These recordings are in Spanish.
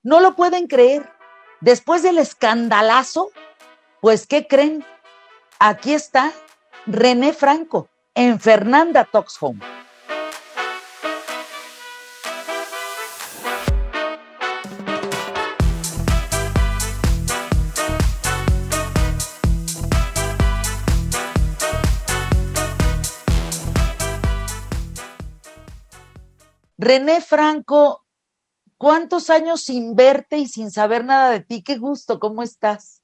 No lo pueden creer. Después del escandalazo, pues, ¿qué creen? Aquí está René Franco en Fernanda Talks Home. René Franco, ¿cuántos años sin verte y sin saber nada de ti? Qué gusto, ¿cómo estás?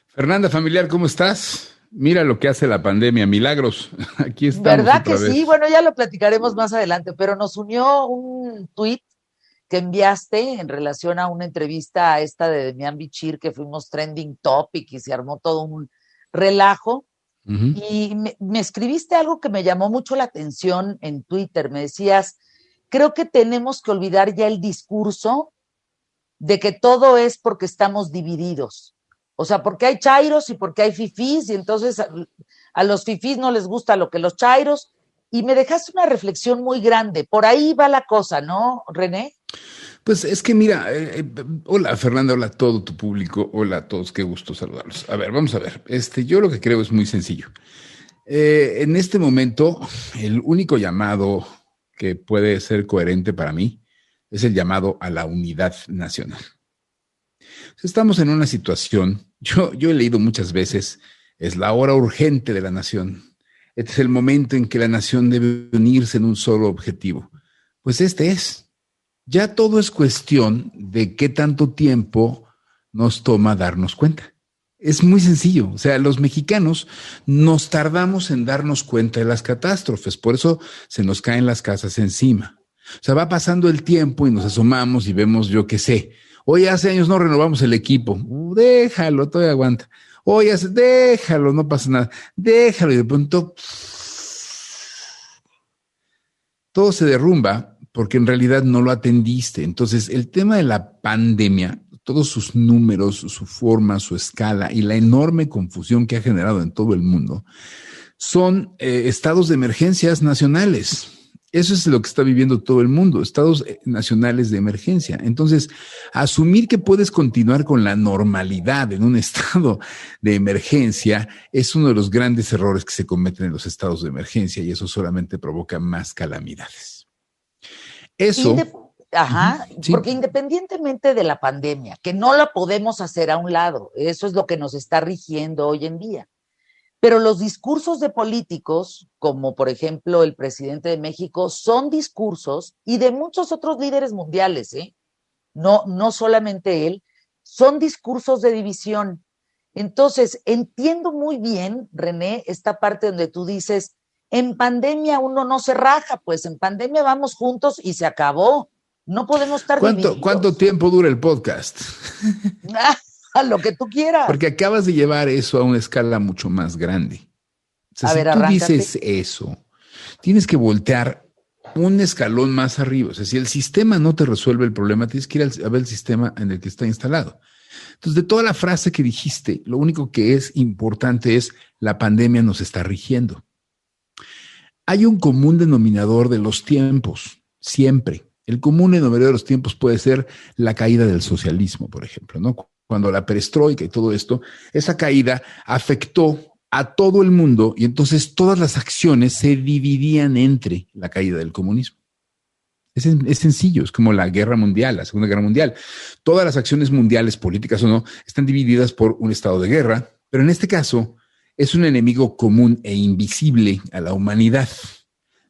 Fernanda, familiar, ¿cómo estás? Mira lo que hace la pandemia, milagros. Aquí estamos ¿Verdad otra que sí? vez. Bueno, ya lo platicaremos más adelante, pero nos unió un tuit que enviaste en relación a una entrevista a esta de Demian Bichir, que fuimos trending topic y se armó todo un relajo. Y me escribiste algo que me llamó mucho la atención en Twitter. Me decías, creo que tenemos que olvidar ya el discurso de que todo es porque estamos divididos. O sea, porque hay chairos y porque hay fifís, y entonces a los fifís no les gusta lo que los chairos. Y me dejaste una reflexión muy grande. Por ahí va la cosa, ¿no, René? Pues es que mira, hola Fernanda, hola a todo tu público, hola a todos, qué gusto saludarlos. A ver, vamos a ver. Yo lo que creo es muy sencillo. En este momento, el único llamado que puede ser coherente para mí es el llamado a la unidad nacional. Estamos en una situación, yo he leído muchas veces, es la hora urgente de la nación. Este es el momento en que la nación debe unirse en un solo objetivo. Pues este es. Ya todo es cuestión de qué tanto tiempo nos toma darnos cuenta. Es muy sencillo. O sea, los mexicanos nos tardamos en darnos cuenta de las catástrofes. Por eso se nos caen las casas encima. O sea, va pasando el tiempo y nos asomamos y vemos, yo qué sé. Hoy hace años no renovamos el equipo. Déjalo, todavía aguanta. Hoy déjalo, no pasa nada. Déjalo y de pronto todo se derrumba porque en realidad no lo atendiste. Entonces, el tema de la pandemia, todos sus números, su forma, su escala y la enorme confusión que ha generado en todo el mundo, son estados de emergencias nacionales. Eso es lo que está viviendo todo el mundo, estados nacionales de emergencia. Entonces, asumir que puedes continuar con la normalidad en un estado de emergencia es uno de los grandes errores que se cometen en los estados de emergencia, y eso solamente provoca más calamidades. Eso. Sí. Porque independientemente de la pandemia, que no la podemos hacer a un lado, eso es lo que nos está rigiendo hoy en día. Pero los discursos de políticos, como por ejemplo el presidente de México, son discursos, y de muchos otros líderes mundiales, no solamente él, son discursos de división. Entonces, entiendo muy bien, René, esta parte donde tú dices, en pandemia uno no se raja, pues en pandemia vamos juntos y se acabó. No podemos estar divididos. ¿Cuánto tiempo dura el podcast? A lo que tú quieras. Porque acabas de llevar eso a una escala mucho más grande. O sea, si tú dices eso, tienes que voltear un escalón más arriba. O sea, si el sistema no te resuelve el problema, tienes que ir a ver el sistema en el que está instalado. Entonces, de toda la frase que dijiste, lo único que es importante es la pandemia nos está rigiendo. Hay un común denominador de los tiempos, siempre. El común denominador de los tiempos puede ser la caída del socialismo, por ejemplo, ¿no? Cuando la perestroika y todo esto, esa caída afectó a todo el mundo y entonces todas las acciones se dividían entre la caída del comunismo. Es sencillo, es como la guerra mundial, la Segunda Guerra Mundial. Todas las acciones mundiales, políticas o no, están divididas por un estado de guerra, pero en este caso es un enemigo común e invisible a la humanidad.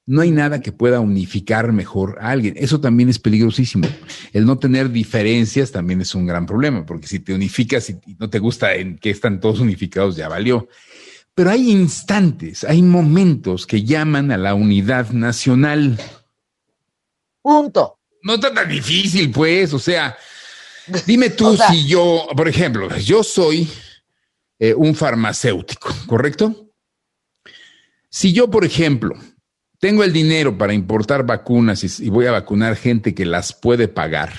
No hay nada que pueda unificar mejor a alguien. Eso también es peligrosísimo. El no tener diferencias también es un gran problema, porque si te unificas y no te gusta en que están todos unificados, ya valió. Pero hay instantes, hay momentos que llaman a la unidad nacional. Punto. No está tan difícil, pues. O sea, dime tú si yo, por ejemplo, yo soy un farmacéutico, ¿correcto? Si yo, por ejemplo, tengo el dinero para importar vacunas y voy a vacunar gente que las puede pagar,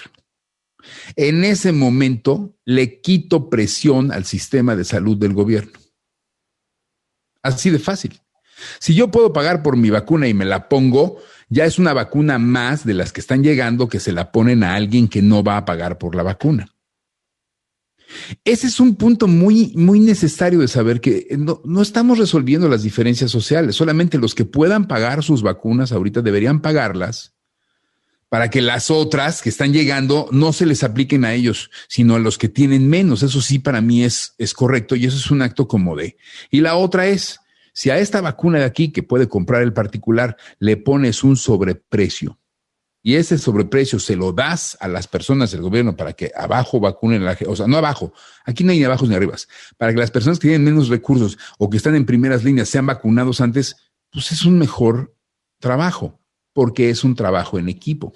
en ese momento le quito presión al sistema de salud del gobierno. Así de fácil. Si yo puedo pagar por mi vacuna y me la pongo, ya es una vacuna más de las que están llegando que se la ponen a alguien que no va a pagar por la vacuna. Ese es un punto muy, muy necesario de saber que no estamos resolviendo las diferencias sociales. Solamente los que puedan pagar sus vacunas ahorita deberían pagarlas para que las otras que están llegando no se les apliquen a ellos, sino a los que tienen menos. Eso sí, para mí es correcto y eso es un acto como de. Y la otra es, si a esta vacuna de aquí que puede comprar el particular le pones un sobreprecio y ese sobreprecio se lo das a las personas del gobierno para que abajo vacunen a la gente, o sea, no abajo, aquí no hay ni abajos ni arribas, para que las personas que tienen menos recursos o que están en primeras líneas sean vacunados antes, pues es un mejor trabajo, porque es un trabajo en equipo.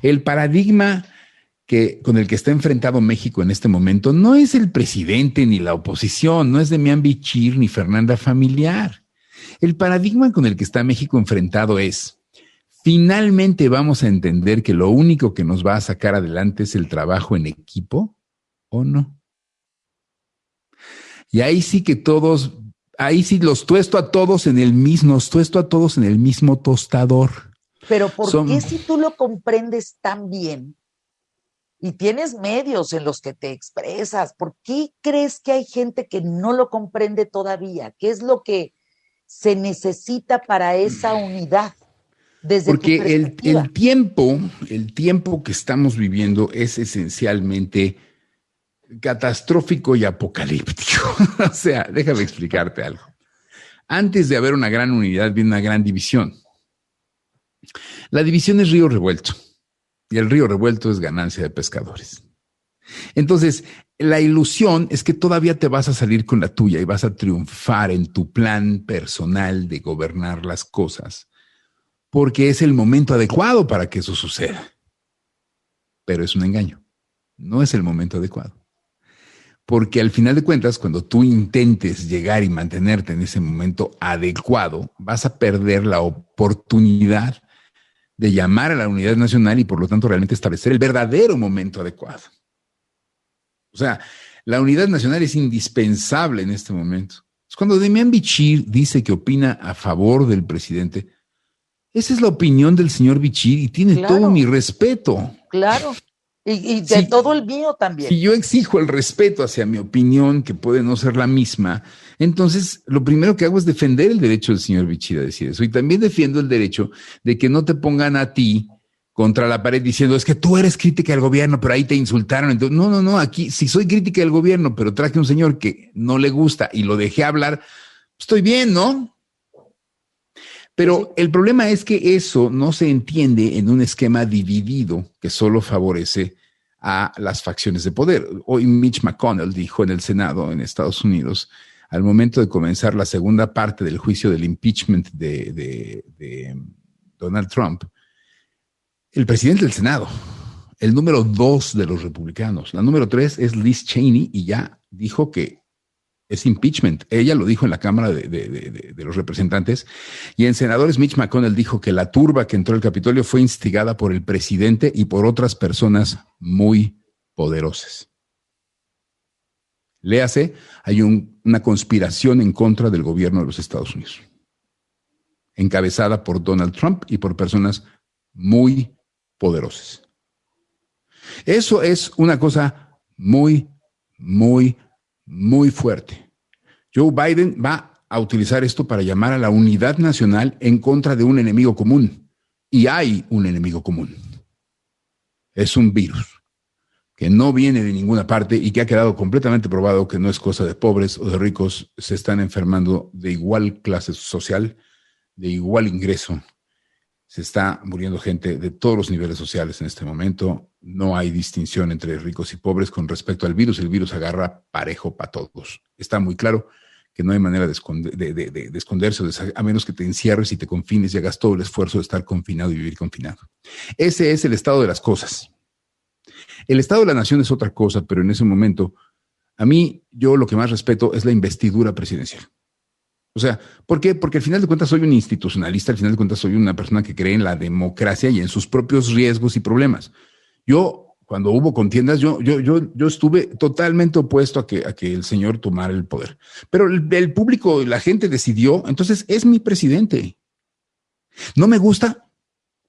El paradigma con el que está enfrentado México en este momento no es el presidente ni la oposición, no es Demian Bichir ni Fernanda Familiar. El paradigma con el que está México enfrentado es: ¿finalmente vamos a entender que lo único que nos va a sacar adelante es el trabajo en equipo o no? Y ahí sí que ahí sí los tuesto a todos en el mismo tostador. Pero ¿por qué si tú lo comprendes tan bien y tienes medios en los que te expresas, por qué crees que hay gente que no lo comprende todavía? ¿Qué es lo que se necesita para esa unidad? Porque el tiempo que estamos viviendo es esencialmente catastrófico y apocalíptico. O sea, déjame explicarte algo. Antes de haber una gran unidad, viene una gran división. La división es río revuelto y el río revuelto es ganancia de pescadores. Entonces, la ilusión es que todavía te vas a salir con la tuya y vas a triunfar en tu plan personal de gobernar las cosas, porque es el momento adecuado para que eso suceda. Pero es un engaño. No es el momento adecuado. Porque al final de cuentas, cuando tú intentes llegar y mantenerte en ese momento adecuado, vas a perder la oportunidad de llamar a la unidad nacional y por lo tanto realmente establecer el verdadero momento adecuado. O sea, la unidad nacional es indispensable en este momento. Cuando Demian Bichir dice que opina a favor del presidente, esa es la opinión del señor Bichir y tiene todo mi respeto. Claro, y de todo el mío también. Si yo exijo el respeto hacia mi opinión, que puede no ser la misma, entonces lo primero que hago es defender el derecho del señor Bichir a decir eso. Y también defiendo el derecho de que no te pongan a ti contra la pared diciendo, es que tú eres crítica del gobierno, pero ahí te insultaron. Entonces, no, aquí sí soy crítica del gobierno, pero traje un señor que no le gusta y lo dejé hablar, estoy bien, ¿no? Pero el problema es que eso no se entiende en un esquema dividido que solo favorece a las facciones de poder. Hoy Mitch McConnell dijo en el Senado en Estados Unidos, al momento de comenzar la segunda parte del juicio del impeachment de Donald Trump, el presidente del Senado, el número 2 de los republicanos, la número 3 es Liz Cheney y ya dijo que es impeachment. Ella lo dijo en la Cámara de los Representantes y en senadores Mitch McConnell dijo que la turba que entró al Capitolio fue instigada por el presidente y por otras personas muy poderosas. Léase, hay una conspiración en contra del gobierno de los Estados Unidos, encabezada por Donald Trump y por personas muy poderosas. Eso es una cosa muy, muy, muy fuerte. Joe Biden va a utilizar esto para llamar a la unidad nacional en contra de un enemigo común. Y hay un enemigo común. Es un virus que no viene de ninguna parte y que ha quedado completamente probado que no es cosa de pobres o de ricos. Se están enfermando de igual clase social, de igual ingreso. Se está muriendo gente de todos los niveles sociales en este momento. No hay distinción entre ricos y pobres con respecto al virus. El virus agarra parejo para todos. Está muy claro que no hay manera de esconderse, a menos que te encierres y te confines y hagas todo el esfuerzo de estar confinado y vivir confinado. Ese es el estado de las cosas. El estado de la nación es otra cosa, pero en ese momento, yo lo que más respeto es la investidura presidencial. O sea, ¿por qué? Porque al final de cuentas soy un institucionalista, al final de cuentas soy una persona que cree en la democracia y en sus propios riesgos y problemas. Yo cuando hubo contiendas, yo estuve totalmente opuesto a que el señor tomara el poder. Pero el público, la gente decidió, entonces es mi presidente. No me gusta,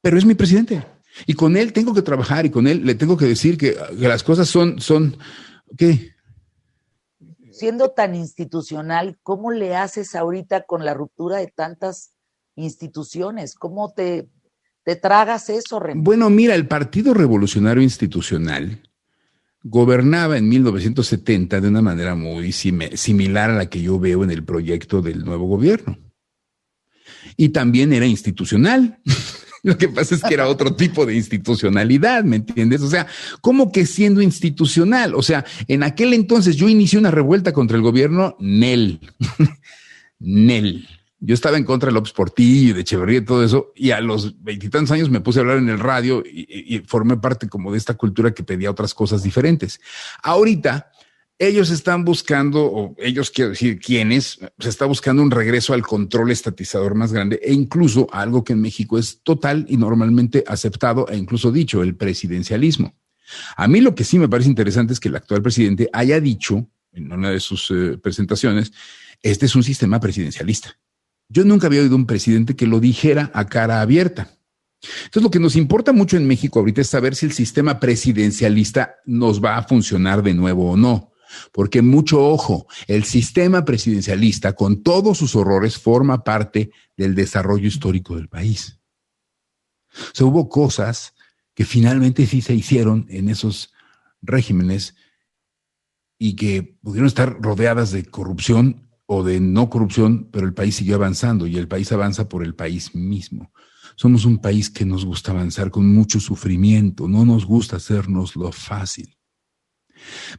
pero es mi presidente. Y con él tengo que trabajar y con él le tengo que decir que las cosas son ¿qué? Siendo tan institucional, ¿cómo le haces ahorita con la ruptura de tantas instituciones? ¿Cómo te tragas eso, René? Bueno, mira, el Partido Revolucionario Institucional gobernaba en 1970 de una manera muy similar a la que yo veo en el proyecto del nuevo gobierno. Y también era institucional. Lo que pasa es que era otro tipo de institucionalidad, ¿me entiendes? O sea, ¿cómo que siendo institucional? O sea, en aquel entonces yo inicié una revuelta contra el gobierno, Nel. Yo estaba en contra de López Portillo y de Echeverría y todo eso, y a los 20 y tantos años me puse a hablar en el radio y formé parte como de esta cultura que pedía otras cosas diferentes. Ahorita, ellos están buscando, o ellos quiero decir quiénes, se está buscando un regreso al control estatizador más grande e incluso algo que en México es total y normalmente aceptado e incluso dicho, el presidencialismo. A mí lo que sí me parece interesante es que el actual presidente haya dicho en una de sus presentaciones, este es un sistema presidencialista. Yo nunca había oído un presidente que lo dijera a cara abierta. Entonces, lo que nos importa mucho en México ahorita es saber si el sistema presidencialista nos va a funcionar de nuevo o no. Porque mucho ojo, el sistema presidencialista con todos sus horrores forma parte del desarrollo histórico del país. O sea, hubo cosas que finalmente sí se hicieron en esos regímenes y que pudieron estar rodeadas de corrupción o de no corrupción, pero el país siguió avanzando y el país avanza por el país mismo. Somos un país que nos gusta avanzar con mucho sufrimiento, no nos gusta hacernos lo fácil.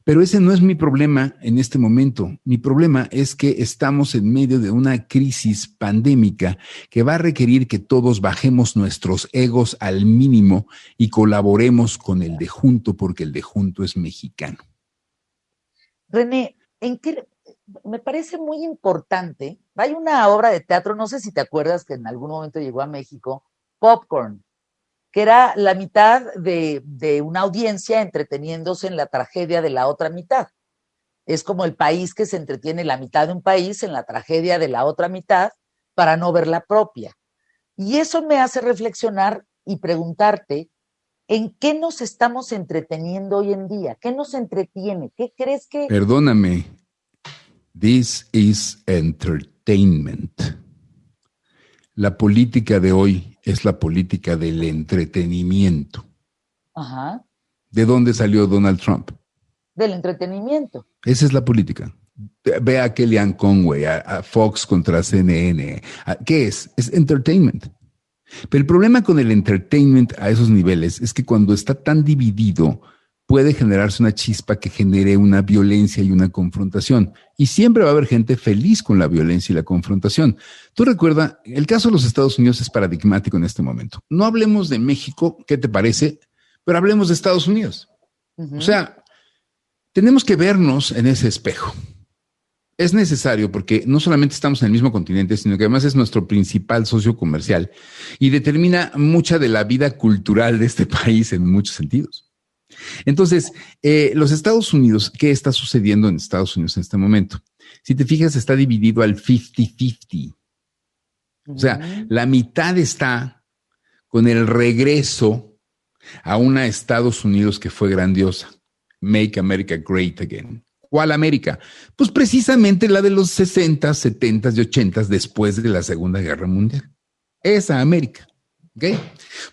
Pero ese no es mi problema en este momento. Mi problema es que estamos en medio de una crisis pandémica que va a requerir que todos bajemos nuestros egos al mínimo y colaboremos con el de junto, porque el de junto es mexicano. René, me parece muy importante. Hay una obra de teatro, no sé si te acuerdas que en algún momento llegó a México, Popcorn, que era la mitad de una audiencia entreteniéndose en la tragedia de la otra mitad. Es como el país que se entretiene la mitad de un país en la tragedia de la otra mitad para no ver la propia. Y eso me hace reflexionar y preguntarte, ¿en qué nos estamos entreteniendo hoy en día? ¿Qué nos entretiene? ¿Qué crees que...? Perdóname, this is entertainment. La política de hoy es la política del entretenimiento. Ajá. ¿De dónde salió Donald Trump? Del entretenimiento. Esa es la política. Ve a Kellyanne Conway, a Fox contra CNN. ¿Qué es? Es entertainment. Pero el problema con el entertainment a esos niveles es que cuando está tan dividido, puede generarse una chispa que genere una violencia y una confrontación. Y siempre va a haber gente feliz con la violencia y la confrontación. Tú recuerda, el caso de los Estados Unidos es paradigmático en este momento. No hablemos de México, ¿qué te parece? Pero hablemos de Estados Unidos. Uh-huh. O sea, tenemos que vernos en ese espejo. Es necesario porque no solamente estamos en el mismo continente, sino que además es nuestro principal socio comercial y determina mucha de la vida cultural de este país en muchos sentidos. Entonces, los Estados Unidos, ¿qué está sucediendo en Estados Unidos en este momento? Si te fijas, está dividido al 50-50. O sea, la mitad está con el regreso a una Estados Unidos que fue grandiosa. Make America Great Again. ¿Cuál América? Pues precisamente la de los 60, 70 y 80 después de la Segunda Guerra Mundial. Esa América. ¿Okay?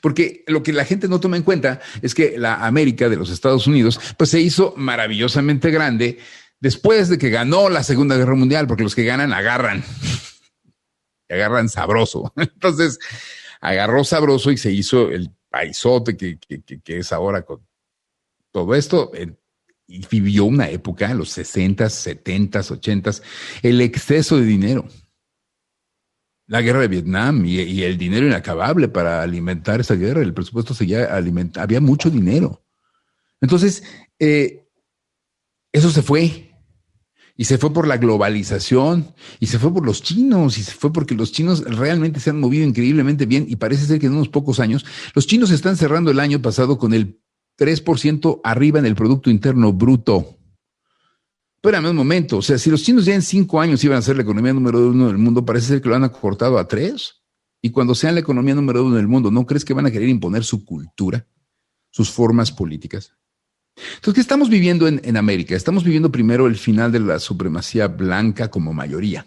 Porque lo que la gente no toma en cuenta es que la América de los Estados Unidos pues se hizo maravillosamente grande después de que ganó la Segunda Guerra Mundial, porque los que ganan agarran sabroso. Entonces agarró sabroso y se hizo el paisote que es ahora con todo esto. Y vivió una época en los 60, 70, 80, el exceso de dinero. La guerra de Vietnam y el dinero inacabable para alimentar esa guerra, el presupuesto seguía alimentando, había mucho dinero. Entonces, eso se fue. Y se fue por la globalización, y se fue por los chinos, y se fue porque los chinos realmente se han movido increíblemente bien, y parece ser que en unos pocos años, los chinos están cerrando el año pasado con el 3% arriba en el Producto Interno Bruto. Espérame un momento, o sea, si los chinos ya en 5 años iban a ser la economía número 1 del mundo, parece ser que lo han acortado a 3. Y cuando sean la economía número 1 del mundo, ¿no crees que van a querer imponer su cultura, sus formas políticas? Entonces, ¿qué estamos viviendo en América? Estamos viviendo primero el final de la supremacía blanca como mayoría.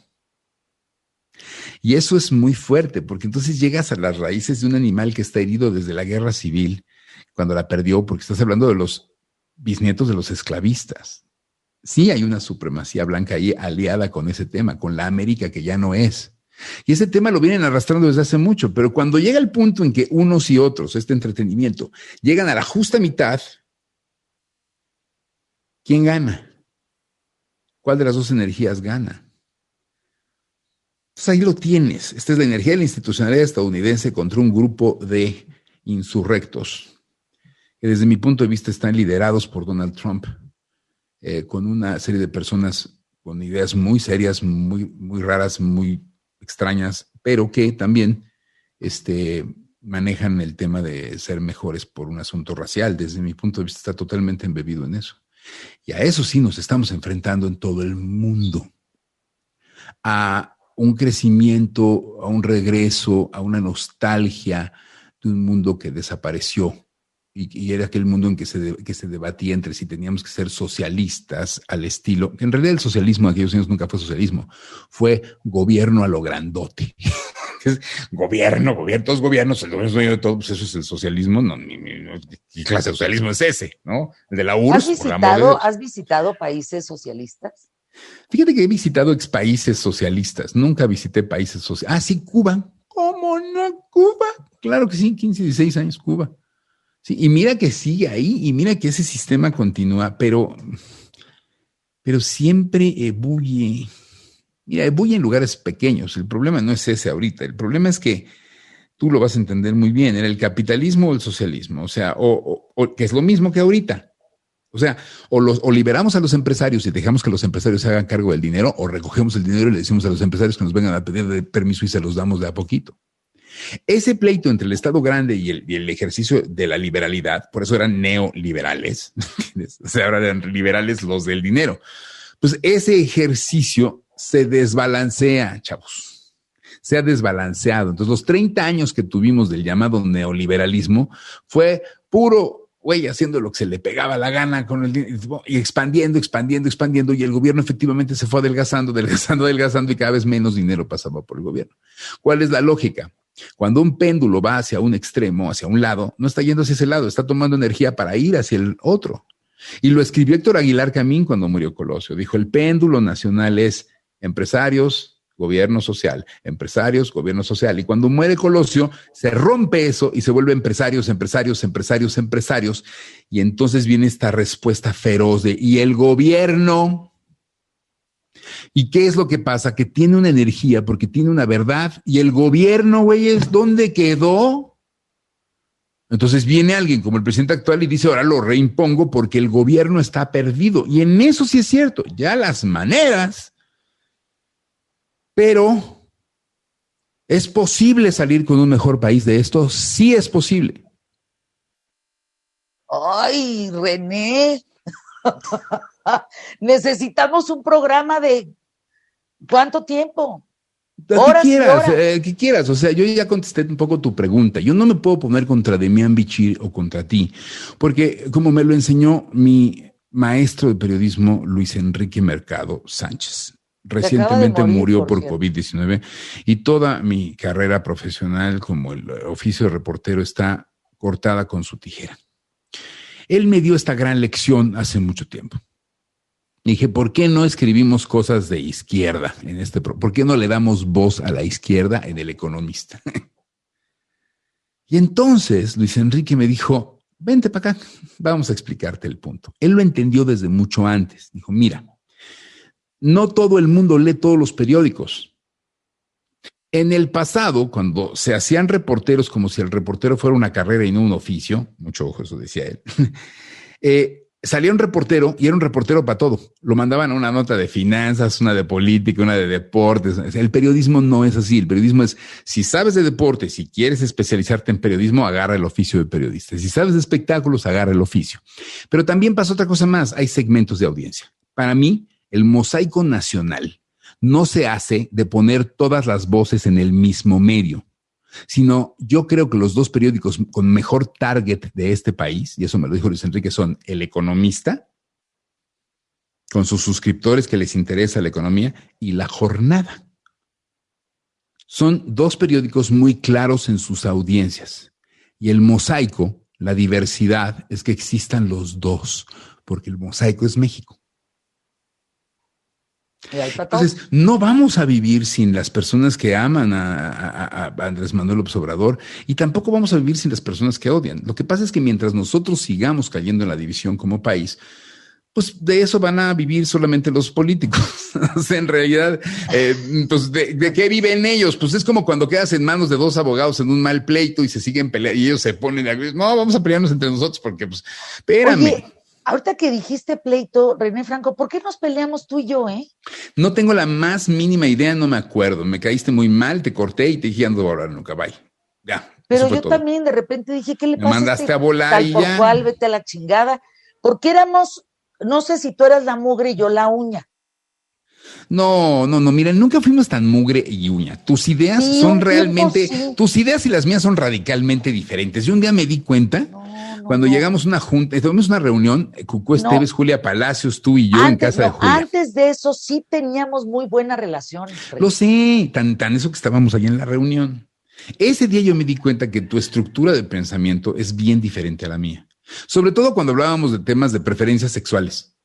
Y eso es muy fuerte, porque entonces llegas a las raíces de un animal que está herido desde la guerra civil, cuando la perdió, porque estás hablando de los bisnietos de los esclavistas. Sí hay una supremacía blanca ahí aliada con ese tema, con la América que ya no es. Y ese tema lo vienen arrastrando desde hace mucho, pero cuando llega el punto en que unos y otros, este entretenimiento, llegan a la justa mitad, ¿quién gana? ¿Cuál de las dos energías gana? Entonces ahí lo tienes. Esta es la energía de la institucionalidad estadounidense contra un grupo de insurrectos que desde mi punto de vista están liderados por Donald Trump, con una serie de personas con ideas muy serias, muy, muy raras, muy extrañas, pero que también manejan el tema de ser mejores por un asunto racial. Desde mi punto de vista está totalmente embebido en eso. Y a eso sí nos estamos enfrentando en todo el mundo. A un crecimiento, a un regreso, a una nostalgia de un mundo que desapareció. Y era aquel mundo en que se debatía entre si teníamos que ser socialistas al estilo, que en realidad el socialismo de aquellos años nunca fue socialismo, fue gobierno a lo grandote. Gobierno, todos gobiernos, el gobierno es dueño de todo, pues eso es el socialismo. No, ¿qué clase de socialismo es ese? ¿No? El de la URSS. ¿Has visitado países socialistas? Fíjate que he visitado expaíses socialistas, nunca visité países socialistas. Ah, sí, Cuba. ¿Cómo no? Cuba. Claro que sí, 15, 16 años Cuba. Sí, y mira que sigue ahí, y mira que ese sistema continúa, pero siempre ebulle. Mira, ebulle en lugares pequeños. El problema no es ese ahorita. El problema es que tú lo vas a entender muy bien. Era el capitalismo o el socialismo. O sea, o que es lo mismo que ahorita. O sea, o liberamos a los empresarios y dejamos que los empresarios se hagan cargo del dinero, o recogemos el dinero y le decimos a los empresarios que nos vengan a pedir de permiso y se los damos de a poquito. Ese pleito entre el Estado grande y el ejercicio de la liberalidad, por eso eran neoliberales, o sea, ahora eran liberales los del dinero. Pues ese ejercicio se desbalancea, chavos. Se ha desbalanceado. Entonces, los 30 años que tuvimos del llamado neoliberalismo fue puro güey haciendo lo que se le pegaba la gana con el dinero y expandiendo, y el gobierno efectivamente se fue adelgazando y cada vez menos dinero pasaba por el gobierno. ¿Cuál es la lógica? Cuando un péndulo va hacia un extremo, hacia un lado, no está yendo hacia ese lado, está tomando energía para ir hacia el otro. Y lo escribió Héctor Aguilar Camín cuando murió Colosio. Dijo, el péndulo nacional es empresarios, gobierno social, empresarios, gobierno social. Y cuando muere Colosio, se rompe eso y se vuelve empresarios. Y entonces viene esta respuesta feroz de, ¿y el gobierno? ¿Y qué es lo que pasa? Que tiene una energía porque tiene una verdad y el gobierno, güeyes, ¿dónde quedó? Entonces viene alguien como el presidente actual y dice, ahora lo reimpongo porque el gobierno está perdido. Y en eso sí es cierto, ya las maneras, pero ¿es posible salir con un mejor país de esto? Sí es posible. Ay, René, necesitamos un programa de ¿cuánto tiempo? ¿Qué quieras? O sea, yo ya contesté un poco tu pregunta. Yo no me puedo poner contra Demián Bichir o contra ti, porque como me lo enseñó mi maestro de periodismo, Luis Enrique Mercado Sánchez. Recientemente murió por COVID-19 y toda mi carrera profesional como el oficio de reportero está cortada con su tijera. Él me dio esta gran lección hace mucho tiempo. Dije, ¿por qué no escribimos cosas de izquierda en este? ¿Por qué no le damos voz a la izquierda en El Economista? Y entonces Luis Enrique me dijo, vente para acá, vamos a explicarte el punto. Él lo entendió desde mucho antes. Dijo, mira, no todo el mundo lee todos los periódicos. En el pasado, cuando se hacían reporteros como si el reportero fuera una carrera y no un oficio, mucho ojo, eso decía él, salía un reportero y era un reportero para todo. Lo mandaban a una nota de finanzas, una de política, una de deportes. El periodismo no es así. El periodismo es, si sabes de deportes, si quieres especializarte en periodismo, agarra el oficio de periodista. Si sabes de espectáculos, agarra el oficio. Pero también pasa otra cosa más. Hay segmentos de audiencia. Para mí, el mosaico nacional no se hace de poner todas las voces en el mismo medio, sino yo creo que los dos periódicos con mejor target de este país, y eso me lo dijo Luis Enrique, son El Economista, con sus suscriptores que les interesa la economía, y La Jornada. Son dos periódicos muy claros en sus audiencias. Y el mosaico, la diversidad, es que existan los dos, porque el mosaico es México. Entonces, no vamos a vivir sin las personas que aman a Andrés Manuel López Obrador y tampoco vamos a vivir sin las personas que odian. Lo que pasa es que mientras nosotros sigamos cayendo en la división como país, pues de eso van a vivir solamente los políticos. O sea, en realidad, pues ¿de qué viven ellos? Pues es como cuando quedas en manos de dos abogados en un mal pleito y se siguen peleando y ellos se ponen a decir, no, vamos a pelearnos entre nosotros porque, pues, espérame. Oye, ahorita que dijiste pleito, René Franco, ¿por qué nos peleamos tú y yo, No tengo la más mínima idea, no me acuerdo. Me caíste muy mal, te corté y te dije, ando a hablar nunca, bye. Ya. Pero yo también de repente dije, ¿qué le pasa? Me mandaste a volar tal y por ya. cual, vete a la chingada. Porque éramos, no sé si tú eras la mugre y yo la uña. No, miren, nunca fuimos tan mugre y uña. Tus ideas son realmente, sí. Tus ideas y las mías son radicalmente diferentes. Yo un día me di cuenta, cuando llegamos a una junta, tuvimos una reunión, Cucú Esteves, Julia Palacios, tú y yo en casa de Julia. Antes de eso sí teníamos muy buena relación. Lo sé, tan eso que estábamos allí en la reunión. Ese día yo me di cuenta que tu estructura de pensamiento es bien diferente a la mía. Sobre todo cuando hablábamos de temas de preferencias sexuales.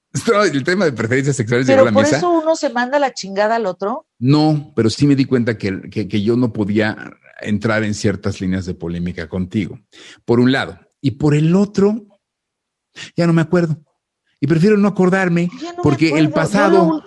El tema de preferencias sexuales llegó a la mesa. ¿Pero por eso uno se manda la chingada al otro? No, pero sí me di cuenta que yo no podía entrar en ciertas líneas de polémica contigo. Por un lado. Y por el otro, ya no me acuerdo. Y prefiero no acordarme porque el pasado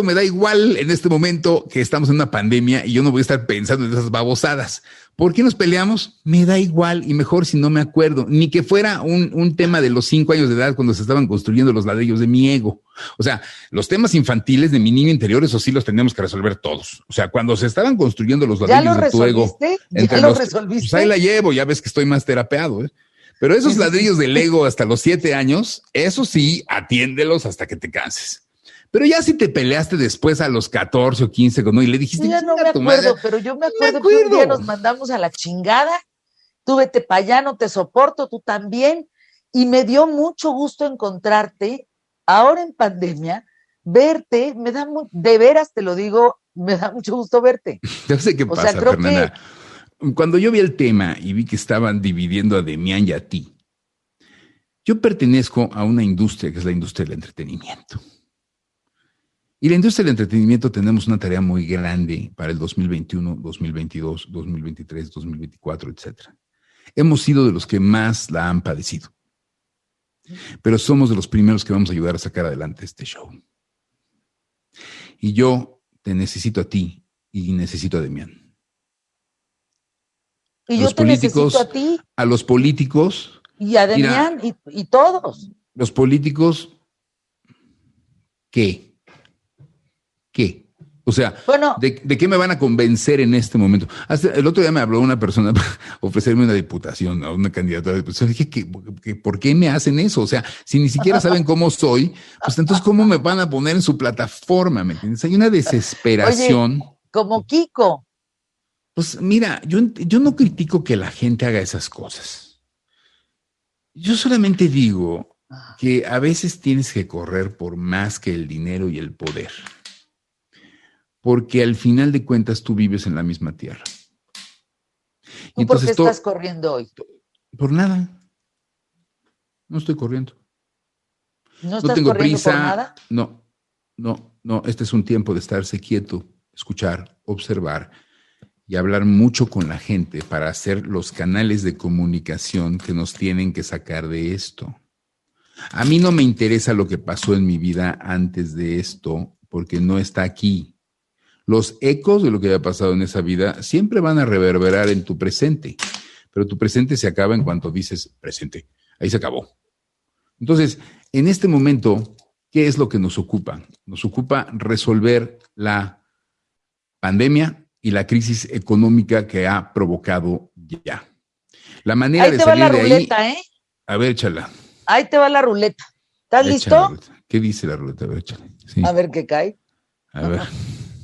me da igual en este momento que estamos en una pandemia y yo no voy a estar pensando en esas babosadas. ¿Por qué nos peleamos? Me da igual y mejor si no me acuerdo. Ni que fuera un tema de los 5 años de edad cuando se estaban construyendo los ladrillos de mi ego. O sea, los temas infantiles de mi niño interior, eso sí los teníamos que resolver todos. O sea, cuando se estaban construyendo los ladrillos de tu ego. ¿Ya lo resolviste? Pues ahí la llevo, ya ves que estoy más terapeado, ¿eh? Pero esos ladrillos del ego hasta los 7 años, eso sí, atiéndelos hasta que te canses. Pero ya si te peleaste después a los 14 o 15, ¿no? Y le dijiste... Ya no me acuerdo, pero yo me acuerdo que un día nos mandamos a la chingada. Tú vete para allá, no te soporto, tú también. Y me dio mucho gusto encontrarte, ahora en pandemia, verte, de veras te lo digo, me da mucho gusto verte. Yo sé qué pasa, Fernanda. Cuando yo vi el tema y vi que estaban dividiendo a Demián y a ti, yo pertenezco a una industria que es la industria del entretenimiento. Y la industria del entretenimiento tenemos una tarea muy grande para el 2021, 2022, 2023, 2024, etcétera. Hemos sido de los que más la han padecido. Pero somos de los primeros que vamos a ayudar a sacar adelante este show. Y yo te necesito a ti y necesito a Demián. Y yo te necesito a ti. A los políticos. Y a Demián y todos. Los políticos, ¿qué? O sea, bueno, ¿de qué me van a convencer en este momento? Hasta el otro día me habló una persona para ofrecerme una diputación, a una candidatura a diputación. Dije, ¿por qué me hacen eso? O sea, si ni siquiera saben cómo soy, pues entonces, ¿cómo me van a poner en su plataforma? ¿Me entiendes? Hay una desesperación. Oye, como Kiko. Pues mira, yo no critico que la gente haga esas cosas. Yo solamente digo que a veces tienes que correr por más que el dinero y el poder. Porque al final de cuentas tú vives en la misma tierra. ¿Y por qué estás corriendo hoy? Por nada. No estoy corriendo. ¿No estás tengo corriendo prisa, por nada? No. Este es un tiempo de estarse quieto, escuchar, observar y hablar mucho con la gente para hacer los canales de comunicación que nos tienen que sacar de esto. A mí no me interesa lo que pasó en mi vida antes de esto, porque no está aquí. Los ecos de lo que haya pasado en esa vida siempre van a reverberar en tu presente, pero tu presente se acaba en cuanto dices presente. Ahí se acabó. Entonces, en este momento, ¿qué es lo que nos ocupa? Nos ocupa resolver la pandemia y la crisis económica que ha provocado ya. La manera de salir de ahí... Ahí te va la ruleta, ¿eh? A ver, échala. Ahí te va la ruleta. ¿Estás listo? ¿Qué dice la ruleta? A ver, échala. Sí. A ver qué cae. A ver.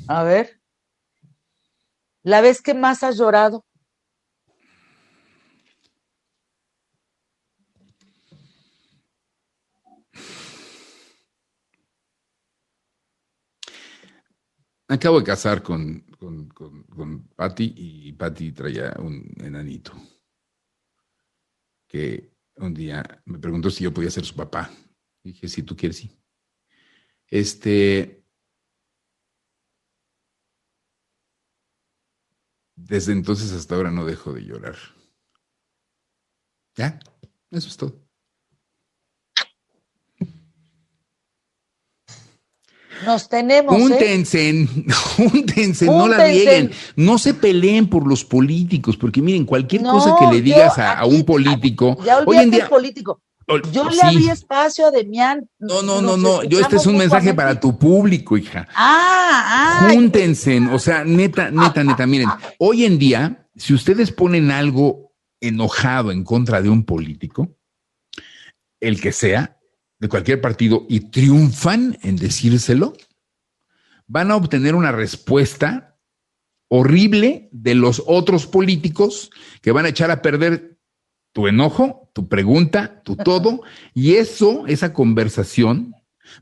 A ver. ¿La vez que más has llorado? Me acabo de casar con Patti y Patti traía un enanito que un día me preguntó si yo podía ser su papá. Dije, si tú quieres, sí. Desde entonces hasta ahora no dejo de llorar. ¿Ya? Eso es todo. Nos tenemos, Júntense, no la rieguen, no se peleen por los políticos, porque miren, cualquier cosa que le digas a un político, ya hoy en día político. Yo le abrí espacio a Demián. No, yo este es un mensaje para tu público, hija. Júntense, o sea, neta, miren, hoy en día, si ustedes ponen algo enojado en contra de un político, el que sea, de cualquier partido, y triunfan en decírselo, van a obtener una respuesta horrible de los otros políticos que van a echar a perder tu enojo, tu pregunta, tu todo, y esa conversación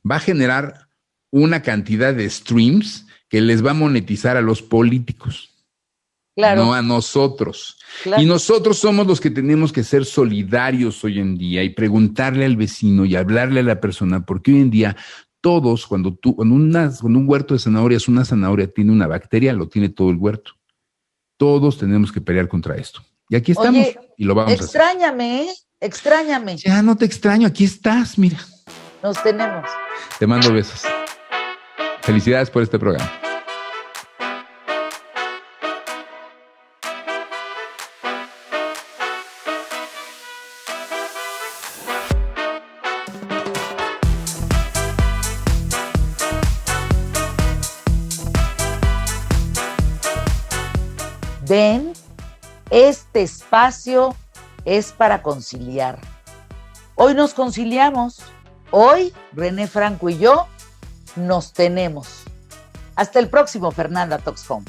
va a generar una cantidad de streams que les va a monetizar a los políticos. Claro. No a nosotros. Claro. Y nosotros somos los que tenemos que ser solidarios hoy en día y preguntarle al vecino y hablarle a la persona, porque hoy en día todos, cuando un huerto de zanahorias, una zanahoria tiene una bacteria, lo tiene todo el huerto. Todos tenemos que pelear contra esto. Y aquí estamos. Oye, y lo vamos a hacer. Extrañame. Ya no te extraño, aquí estás, mira. Nos tenemos. Te mando besos. Felicidades por este programa. Ven, este espacio es para conciliar. Hoy nos conciliamos. Hoy, René Franco y yo nos tenemos. Hasta el próximo, Fernanda Talks Home.